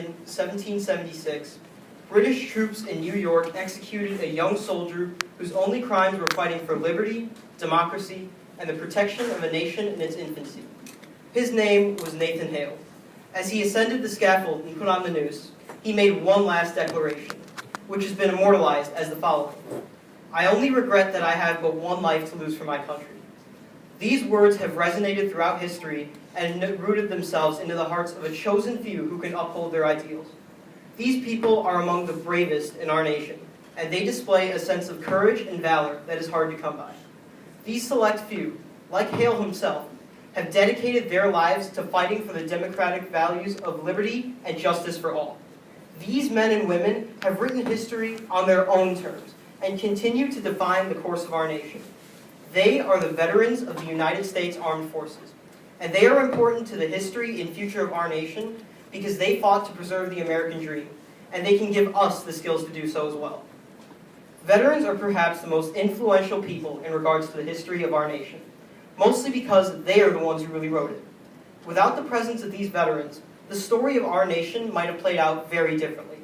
2nd, 1776, British troops in New York executed a young soldier whose only crimes were fighting for liberty, democracy, and the protection of a nation in its infancy. His name was Nathan Hale. As he ascended the scaffold and put on the noose, he made one last declaration, which has been immortalized as the following: "I only regret that I have but one life to lose for my country." These words have resonated throughout history and rooted themselves into the hearts of a chosen few who can uphold their ideals. These people are among the bravest in our nation, and they display a sense of courage and valor that is hard to come by. These select few, like Hale himself, have dedicated their lives to fighting for the democratic values of liberty and justice for all. These men and women have written history on their own terms and continue to define the course of our nation. They are the veterans of the United States Armed Forces, and they are important to the history and future of our nation because they fought to preserve the American dream, and they can give us the skills to do so as well. Veterans are perhaps the most influential people in regards to the history of our nation, mostly because they are the ones who really wrote it. Without the presence of these veterans, the story of our nation might have played out very differently.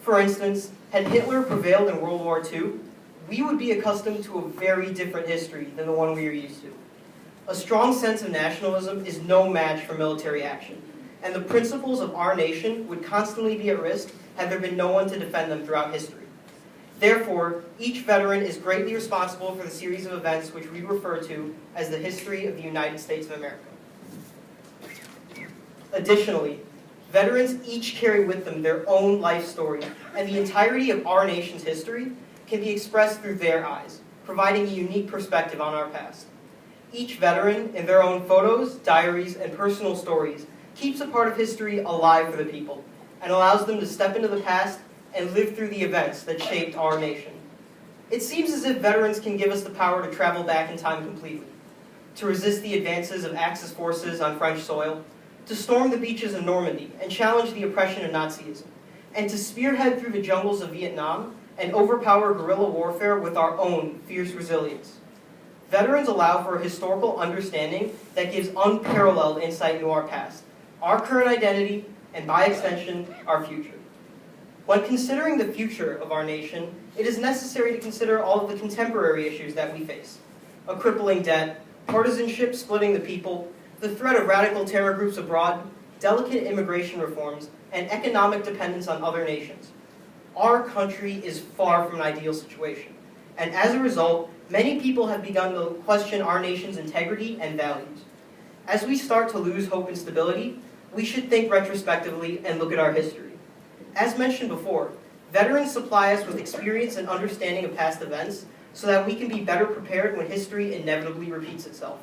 For instance, had Hitler prevailed in World War II, we would be accustomed to a very different history than the one we are used to. A strong sense of nationalism is no match for military action, and the principles of our nation would constantly be at risk had there been no one to defend them throughout history. Therefore, each veteran is greatly responsible for the series of events which we refer to as the history of the United States of America. Additionally, veterans each carry with them their own life story, and the entirety of our nation's history can be expressed through their eyes, providing a unique perspective on our past. Each veteran, in their own photos, diaries, and personal stories, keeps a part of history alive for the people, and allows them to step into the past and live through the events that shaped our nation. It seems as if veterans can give us the power to travel back in time completely, to resist the advances of Axis forces on French soil, to storm the beaches of Normandy and challenge the oppression of Nazism, and to spearhead through the jungles of Vietnam and overpower guerrilla warfare with our own fierce resilience. Veterans allow for a historical understanding that gives unparalleled insight into our past, our current identity, and by extension, our future. When considering the future of our nation, it is necessary to consider all of the contemporary issues that we face: a crippling debt, partisanship splitting the people, the threat of radical terror groups abroad, delicate immigration reforms, and economic dependence on other nations. Our country is far from an ideal situation, and as a result, many people have begun to question our nation's integrity and values. As we start to lose hope and stability, we should think retrospectively and look at our history. As mentioned before, veterans supply us with experience and understanding of past events so that we can be better prepared when history inevitably repeats itself.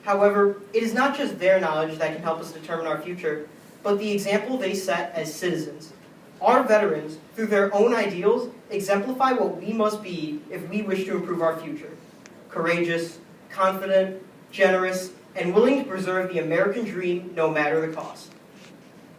However, it is not just their knowledge that can help us determine our future, but the example they set as citizens. Our veterans, through their own ideals, exemplify what we must be if we wish to improve our future: courageous, confident, generous, and willing to preserve the American dream no matter the cost.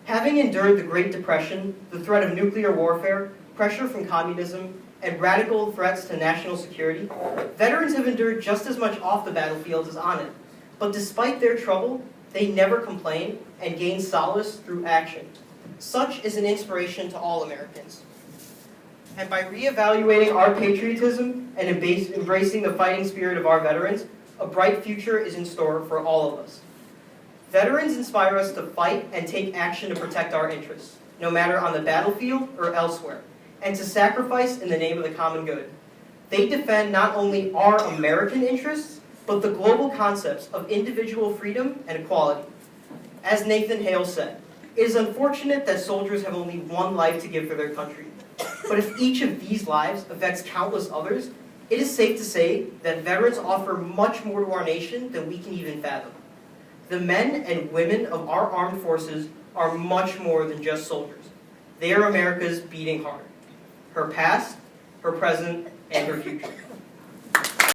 Having endured the Great Depression, the threat of nuclear warfare, pressure from communism, and radical threats to national security, veterans have endured just as much off the battlefield as on it. But despite their trouble, they never complain and gain solace through action. Such is an inspiration to all Americans. And by reevaluating our patriotism and embracing the fighting spirit of our veterans, a bright future is in store for all of us. Veterans inspire us to fight and take action to protect our interests, no matter on the battlefield or elsewhere, and to sacrifice in the name of the common good. They defend not only our American interests, but the global concepts of individual freedom and equality. As Nathan Hale said, "It is unfortunate that soldiers have only one life to give for their country. But if each of these lives affects countless others, it is safe to say that veterans offer much more to our nation than we can even fathom. The men and women of our armed forces are much more than just soldiers. They are America's beating heart, her past, her present, and her future."